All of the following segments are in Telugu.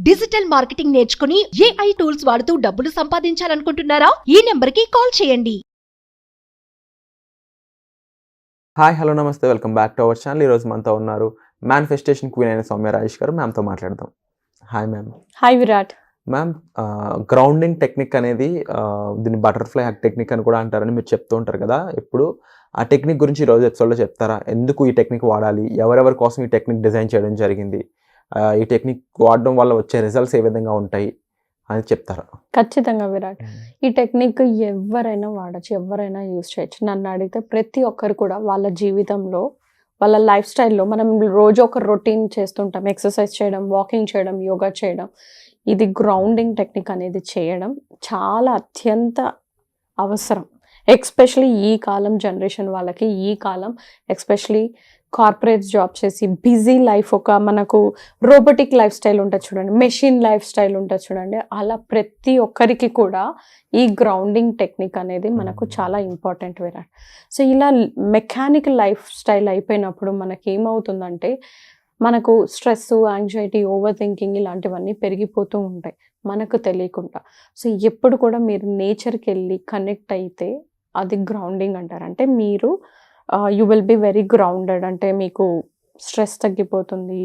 డిజిటల్ మార్కెటింగ్ నేర్చుకుని AI టూల్స్ వాడుతూ డబ్బులు సంపాదించాలనుకుంటున్నారా? ఈ నెంబర్కి కాల్ చేయండి. హాయ్ హలో నమస్తే, welcome back to our channel. ఈరోజు మనతో ఉన్నారు మేనిఫెస్టేషన్ క్వీన్ అయిన సౌమ్య రాజేష్ గారు. మ్యామ్తో మాట్లాడదాం. Hi ma'am. Hi Virat. Ma'am, grounding technique అనేది దీన్ని బటర్ఫ్లై హగ్ టెక్నిక్ అని కూడా అంటారని మీరు చెప్తూ ఉంటారు కదా. ఇప్పుడు ఆ టెక్నిక్ గురించి ఈరోజు ఎపిసోడ్లో చెప్తారా? ఎందుకు ఈ టెక్నిక్ వాడాలి, ఎవరెవరి కోసం ఈ టెక్నిక్ డిజైన్ చేయడం జరిగింది, ఈ టెక్నిక్ వాడడం వల్ల వచ్చే రిజల్ట్స్ ఏ విధంగా ఉంటాయి అని చెప్తారా? ఖచ్చితంగా విరాట్. ఈ టెక్నిక్ ఎవరైనా వాడచ్చు, ఎవరైనా యూజ్ చేయొచ్చు. నన్ను అడిగితే ప్రతి ఒక్కరు కూడా వాళ్ళ జీవితంలో, వాళ్ళ లైఫ్ స్టైల్లో మనం రోజు ఒక రొటీన్ చేస్తుంటాం. ఎక్సర్సైజ్ చేయడం, వాకింగ్ చేయడం, యోగా చేయడం. ఇది గ్రౌండింగ్ టెక్నిక్ అనేది చేయడం చాలా అత్యంత అవసరం. ఎస్పెషలీ ఈ కాలం జనరేషన్ వాళ్ళకి, ఈ కాలం ఎస్పెషలీ కార్పొరేట్ జాబ్ చేసి బిజీ లైఫ్, ఒక మనకు రోబోటిక్ లైఫ్ స్టైల్ ఉంటుంది చూడండి, మెషిన్ లైఫ్ స్టైల్ ఉంటుంది చూడండి, అలా ప్రతి ఒక్కరికి కూడా ఈ గ్రౌండింగ్ టెక్నిక్ అనేది మనకు చాలా ఇంపార్టెంట్ విరాట్. సో ఇలా మెకానికల్ లైఫ్ స్టైల్ అయిపోయినప్పుడు మనకి ఏమవుతుందంటే, మనకు స్ట్రెస్, యాంగ్జైటీ, ఓవర్ థింకింగ్ ఇలాంటివన్నీ పెరిగిపోతూ ఉంటాయి మనకు తెలియకుండా. సో ఎప్పుడు కూడా మీరు నేచర్కి వెళ్ళి కనెక్ట్ అయితే అది గ్రౌండింగ్ అంటారు. అంటే మీరు you will be very grounded. అంటే మీకు స్ట్రెస్ తగ్గిపోతుంది,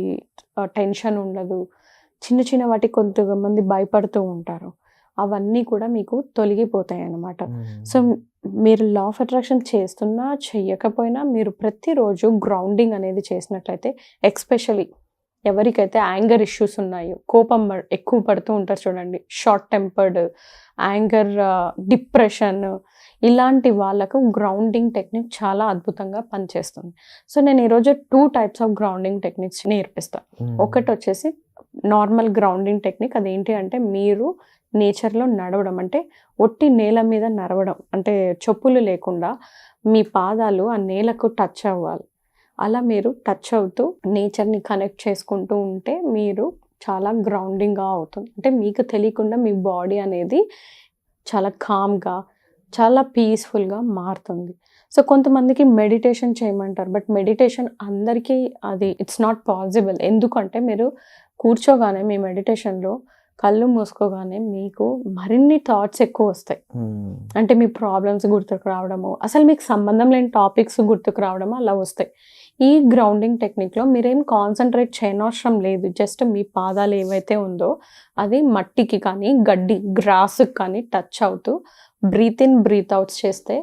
టెన్షన్ ఉండదు. చిన్న చిన్న వాటికి కొంతమంది భయపడుతూ ఉంటారు, అవన్నీ కూడా మీకు తొలగిపోతాయి అన్నమాట. సో మీరు లా ఆఫ్ అట్రాక్షన్ చేస్తున్నా చెయ్యకపోయినా మీరు ప్రతిరోజు గ్రౌండింగ్ అనేది చేసినట్లయితే, ఎస్పెషలీ ఎవరికైతే యాంగర్ ఇష్యూస్ ఉన్నాయో, కోపం ఎక్కువ పడుతూ ఉంటారు చూడండి, షార్ట్ టెంపర్డ్, యాంగర్, డిప్రెషన్, ఇలాంటి వాళ్ళకు గ్రౌండింగ్ టెక్నిక్ చాలా అద్భుతంగా పనిచేస్తుంది. సో నేను ఈరోజు 2 టైప్స్ ఆఫ్ గ్రౌండింగ్ టెక్నిక్స్ నేర్పిస్తాను. ఒకటి వచ్చేసి నార్మల్ గ్రౌండింగ్ టెక్నిక్. అదేంటి అంటే, మీరు నేచర్లో నడవడం, అంటే ఒట్టి నేల మీద నడవడం, అంటే చెప్పులు లేకుండా మీ పాదాలు ఆ నేలకు టచ్ అవ్వాలి. అలా మీరు టచ్ అవుతూ నేచర్ని కనెక్ట్ చేసుకుంటూ ఉంటే మీరు చాలా గ్రౌండింగ్గా అవుతుంది. అంటే మీకు తెలియకుండా మీ బాడీ అనేది చాలా కామ్గా, చాలా పీస్ఫుల్గా మారుతుంది. సో కొంతమందికి మెడిటేషన్ చేయమంటారు, బట్ మెడిటేషన్ అందరికీ అది ఇట్స్ నాట్ పాసిబుల్. ఎందుకంటే మీరు కూర్చోగానే మీ మెడిటేషన్లో కళ్ళు మూసుకోగానే మీకు మరిన్ని థాట్స్ ఎక్కువ వస్తాయి. అంటే మీ ప్రాబ్లమ్స్ గుర్తుకు రావడము, అసలు మీకు సంబంధం లేని టాపిక్స్ గుర్తుకు రావడము అలా వస్తాయి. ఈ గ్రౌండింగ్ టెక్నిక్లో మీరేం కాన్సన్ట్రేట్ చేయనవసరం లేదు. జస్ట్ మీ పాదాలు ఏవైతే ఉందో అది మట్టికి కానీ, గడ్డి, గ్రాస్కి కానీ టచ్ అవుతూ బ్రీత్ ఇన్, బ్రీత్ అవుట్స్ చేస్తే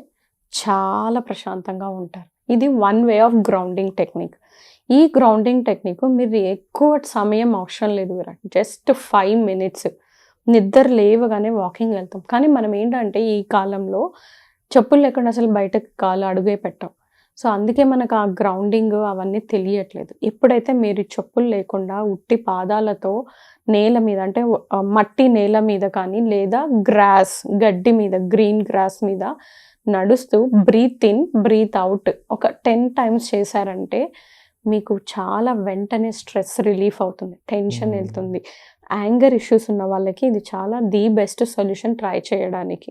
చాలా ప్రశాంతంగా ఉంటారు. ఇది one way of grounding technique. ఈ గ్రౌండింగ్ టెక్నిక్ మీరు ఎక్కువ సమయం అవసరం లేదు విరాట్. జస్ట్ 5 minutes నిద్ర లేవగానే వాకింగ్ వెళ్తాం. కానీ మనం ఏంటంటే ఈ కాలంలో చెప్పులు లేకుండా అసలు బయటకు కాలు అడుగే పెట్టాం. సో అందుకే మనకు ఆ గ్రౌండింగ్ అవన్నీ తెలియట్లేదు. ఎప్పుడైతే మీరు చెప్పులు లేకుండా ఉట్టి పాదాలతో నేల మీద, అంటే మట్టి నేల మీద కానీ, లేదా గ్రాస్, గడ్డి మీద, గ్రీన్ గ్రాస్ మీద నడుస్తూ బ్రీత్ ఇన్, బ్రీత్ అవుట్ ఒక 10 times చేశారంటే మీకు చాలా వెంటనే స్ట్రెస్ రిలీఫ్ అవుతుంది, టెన్షన్ వెళ్తుంది. యాంగర్ ఇష్యూస్ ఉన్న వాళ్ళకి ఇది చాలా ది బెస్ట్ సొల్యూషన్ ట్రై చేయడానికి.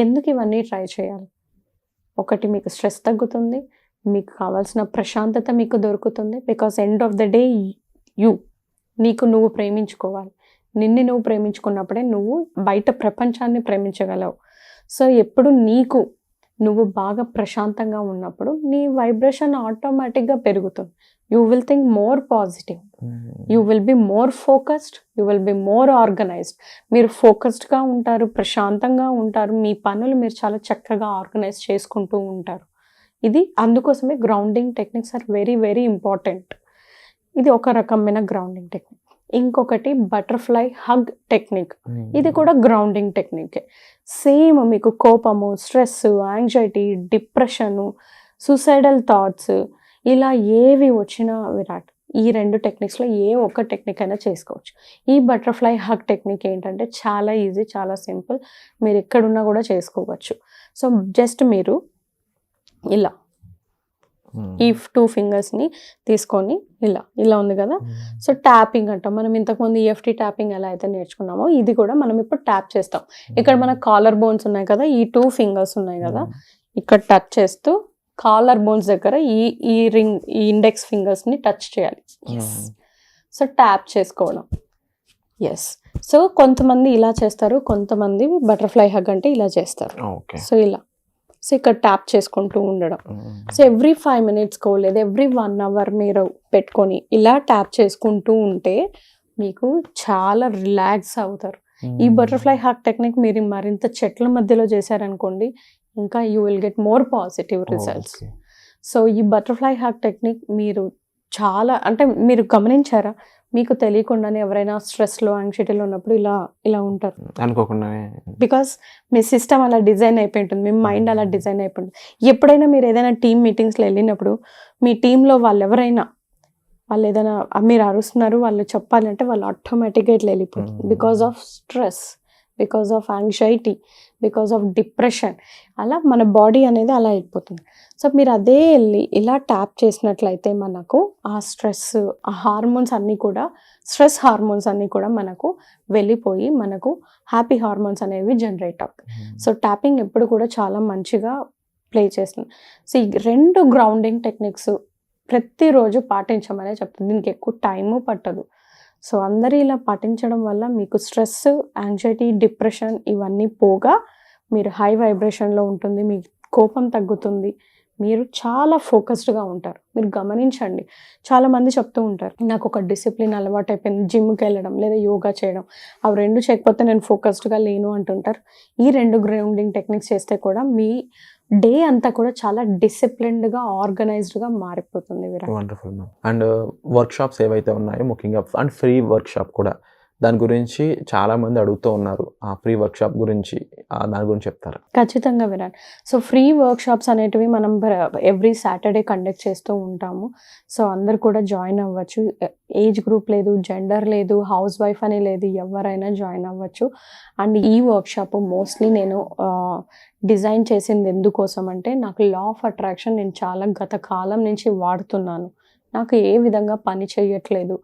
ఎందుకు ఇవన్నీ ట్రై చేయాలి? ఒకటి, మీకు స్ట్రెస్ తగ్గుతుంది, మీకు కావాల్సిన ప్రశాంతత మీకు దొరుకుతుంది. Because end of the day నీకు నువ్వు ప్రేమించుకోవాలి. నిన్ను నువ్వు ప్రేమించుకున్నప్పుడే నువ్వు బయట ప్రపంచాన్ని ప్రేమించగలవు. సో ఎప్పుడు నువ్వు బాగా ప్రశాంతంగా ఉన్నప్పుడు నీ వైబ్రేషన్ ఆటోమేటిక్గా పెరుగుతుంది. You will think more positive, you will be more focused, you will be more organised. మీరు ఫోకస్డ్గా ఉంటారు, ప్రశాంతంగా ఉంటారు, మీ పనులు మీరు చాలా చక్కగా ఆర్గనైజ్ చేసుకుంటూ ఉంటారు. ఇది అందుకోసమే grounding techniques are very very important. ఇది ఒక రకమైన గ్రౌండింగ్ టెక్నిక్. ఇంకొకటి బటర్ఫ్లై హగ్ టెక్నిక్. ఇది కూడా గ్రౌండింగ్ టెక్నిక్. సేమ్ మీకు కోపము, stress, anxiety, depression, suicidal thoughts ఇలా ఏవి వచ్చినా విరాట్, ఈ 2 టెక్నిక్స్లో ఏ ఒక్క టెక్నిక్ అయినా చేసుకోవచ్చు. ఈ బటర్ఫ్లై హగ్ టెక్నిక్ ఏంటంటే చాలా ఈజీ, చాలా సింపుల్, మీరు ఎక్కడున్నా కూడా చేసుకోవచ్చు. సో జస్ట్ మీరు ఇలా ఈ 2 ఫింగర్స్ని తీసుకొని ఇలా ఉంది కదా. సో ట్యాపింగ్ అంటాం మనం. ఇంతకుముందు EFT ట్యాపింగ్ ఎలా అయితే నేర్చుకున్నామో ఇది కూడా మనం ఇప్పుడు ట్యాప్ చేస్తాం. ఇక్కడ మన కాలర్ బోన్స్ ఉన్నాయి కదా, ఈ 2 ఫింగర్స్ ఉన్నాయి కదా, ఇక్కడ టచ్ చేస్తూ కాలర్ బోన్స్ దగ్గర ఈ ఇండెక్స్ ఫింగర్స్ని టచ్ చేయాలి. సో ట్యాప్ చేసుకోవడం. ఎస్. సో కొంతమంది ఇలా చేస్తారు, కొంతమంది బటర్ఫ్లై హగ్ అంటే ఇలా చేస్తారు. ఓకే. సో ఇలా సో ఇక్కడ ట్యాప్ చేసుకుంటూ ఉండడం. సో ఎవ్రీ 5 minutesకో లేదా ఎవ్రీ 1 hour మీరు పెట్టుకొని ఇలా ట్యాప్ చేసుకుంటూ ఉంటే మీకు చాలా రిలాక్స్ అవుతారు. ఈ బటర్ఫ్లై హాక్ టెక్నిక్ మీరు మరింత చెట్ల మధ్యలో చేశారనుకోండి, ఇంకా you will get more positive results. So ఈ బటర్ఫ్లై హాక్ టెక్నిక్ మీరు చాలా అంటే మీరు గమనించారా, మీకు తెలియకుండానే ఎవరైనా స్ట్రెస్లో యాంగ్జైటీలో ఉన్నప్పుడు ఇలా ఇలా ఉంటారు అనుకోకుండానే. బికాస్ మీ సిస్టమ్ అలా డిజైన్ అయిపోయి ఉంటుంది, మీ మైండ్ అలా డిజైన్ అయిపోయి ఉంటుంది. ఎప్పుడైనా మీరు ఏదైనా టీమ్ మీటింగ్స్లో వెళ్ళినప్పుడు మీ టీంలో వాళ్ళు ఎవరైనా వాళ్ళు ఏదైనా మీరు అరుస్తున్నారు వాళ్ళు చెప్పాలంటే వాళ్ళు ఆటోమేటిక్గా ఇట్లా వెళ్ళిపోతుంది. Because of stress, because of anxiety, because of depression, అలా మన బాడీ అనేది అలా వెళ్ళిపోతుంది. సో మీరు అదే వెళ్ళి ఇలా ట్యాప్ చేసినట్లయితే మనకు ఆ స్ట్రెస్, ఆ హార్మోన్స్ అన్నీ కూడా, స్ట్రెస్ హార్మోన్స్ అన్నీ కూడా మనకు వెళ్ళిపోయి మనకు హ్యాపీ హార్మోన్స్ అనేవి జనరేట్ అవుతాయి. సో ట్యాపింగ్ ఎప్పుడు కూడా చాలా మంచిగా ప్లే చేస్తుంది. సో ఈ 2 గ్రౌండింగ్ టెక్నిక్స్ ప్రతిరోజు పాటించమనే చెప్తుంది. దీనికి ఎక్కువ టైము పట్టదు. సో అందరూ ఇలా పాటించడం వల్ల మీకు స్ట్రెస్, యాంగ్జైటీ, డిప్రెషన్ ఇవన్నీ పోగా మీరు హై వైబ్రేషన్లో ఉంటుంది, మీ కోపం తగ్గుతుంది, మీరు చాలా ఫోకస్డ్గా ఉంటారు. మీరు గమనించండి, చాలామంది చెప్తూ ఉంటారు నాకు ఒక డిసిప్లిన్ అలవాటు అయిపోయింది, జిమ్కి వెళ్ళడం లేదా యోగా చేయడం, అవి 2 చేయకపోతే నేను ఫోకస్డ్గా లేను అంటుంటారు. ఈ 2 గ్రౌండింగ్ టెక్నిక్స్ చేస్తే కూడా మీ డే అంతా కూడా చాలా డిసిప్లిన్డ్గా, ఆర్గనైజ్డ్గా మారిపోతుంది. Wonderful ma'am. And work shops ఏవైతే ఉన్నాయో ముఖ్యంగా అండ్ ఫ్రీ వర్క్ షాప్ కూడా, దాని గురించి చాలామంది అడుగుతూ ఉన్నారు. ఆ ఫ్రీ వర్క్ షాప్ గురించి దాని గురించి చెప్తారా? ఖచ్చితంగా Virat. So free work shops అనేటివి మనం ఎవ్రీ సాటర్డే కండక్ట్ చేస్తూ ఉంటాము. సో అందరు కూడా జాయిన్ అవ్వచ్చు. ఏజ్ గ్రూప్ లేదు, జెండర్ లేదు, హౌస్ వైఫ్ అని లేదు, ఎవరైనా జాయిన్ అవ్వచ్చు. అండ్ ఈ వర్క్ షాప్ మోస్ట్లీ నేను డిజైన్ చేసింది ఎందుకోసం అంటే, నాకు లా ఆఫ్ అట్రాక్షన్ నేను చాలా గత కాలం నుంచి వాడుతున్నాను, నాకు ఏ విధంగా పని చేయట్లేదు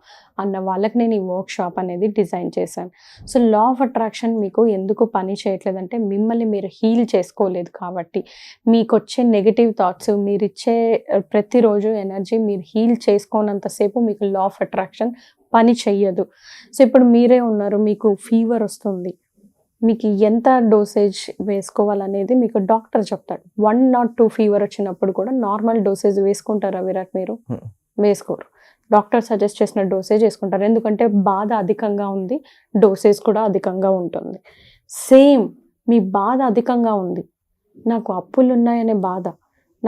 అన్న వాళ్ళకి నేను ఈ వర్క్ షాప్ అనేది డిజైన్ చేశాను. సో లా ఆఫ్ అట్రాక్షన్ మీకు ఎందుకు పని చేయట్లేదంటే, మిమ్మల్ని మీరు హీల్ చేసుకోలేదు కాబట్టి, మీకు వచ్చే నెగిటివ్ థాట్స్, మీరు ఇచ్చే ప్రతిరోజు ఎనర్జీ మీరు హీల్ చేసుకోనంతసేపు మీకు లా ఆఫ్ అట్రాక్షన్ పని చెయ్యదు. సో ఇప్పుడు మీరే ఉన్నారు, మీకు ఫీవర్ వస్తుంది, మీకు ఎంత డోసేజ్ వేసుకోవాలనేది మీకు డాక్టర్ చెప్తాడు. 1 or 2 ఫీవర్ వచ్చినప్పుడు కూడా నార్మల్ డోసేజ్ వేసుకుంటారా విరాట్? మీరు వేసుకోరు. డాక్టర్ సజెస్ట్ చేసిన డోసేజ్ వేసుకుంటారు, ఎందుకంటే బాధ అధికంగా ఉంది, డోసేజ్ కూడా అధికంగా ఉంటుంది. సేమ్ మీ బాధ అధికంగా ఉంది, నాకు అప్పులు ఉన్నాయనే బాధ,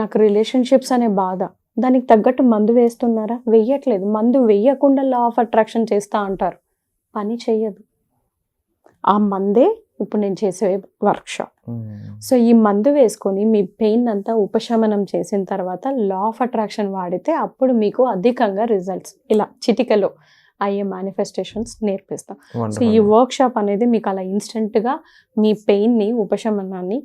నాకు రిలేషన్షిప్స్ అనే బాధ, దానికి తగ్గట్టు మందు వేస్తున్నారా? వెయ్యట్లేదు. మందు వెయ్యకుండా లా ఆఫ్ అట్రాక్షన్ చేస్తా అంటారు, పని చెయ్యదు. ఆ మందే ఇప్పుడు నేను చేసే వర్క్ షాప్. సో ఈ మందు వేసుకొని మీ పెయిన్ అంతా ఉపశమనం చేసిన తర్వాత లా ఆఫ్ అట్రాక్షన్ వాడితే అప్పుడు మీకు అధికంగా రిజల్ట్స్ ఇలా చిటికలో అయ్యే మేనిఫెస్టేషన్స్ నేర్పిస్తాం. సో ఈ వర్క్ షాప్ అనేది మీకు అలా ఇన్స్టెంట్గా మీ పెయిన్ని, ఉపశమనాన్ని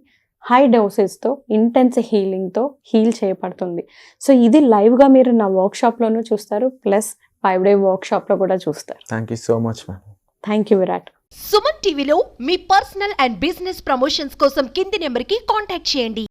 హై డోసెస్తో, ఇంటెన్స్ హీలింగ్తో హీల్ చేయబడుతుంది. సో ఇది లైవ్గా మీరు నా వర్క్ షాప్లోనూ చూస్తారు, ప్లస్ 5-day వర్క్ షాప్లో కూడా చూస్తారు. Thank you so much ma'am. Thank you Virat. Suman టీవీలో మీ పర్సనల్ అండ్ బిజినెస్ ప్రమోషన్స్ కోసం కింది నెంబర్కి కాంటాక్ట్ చేయండి.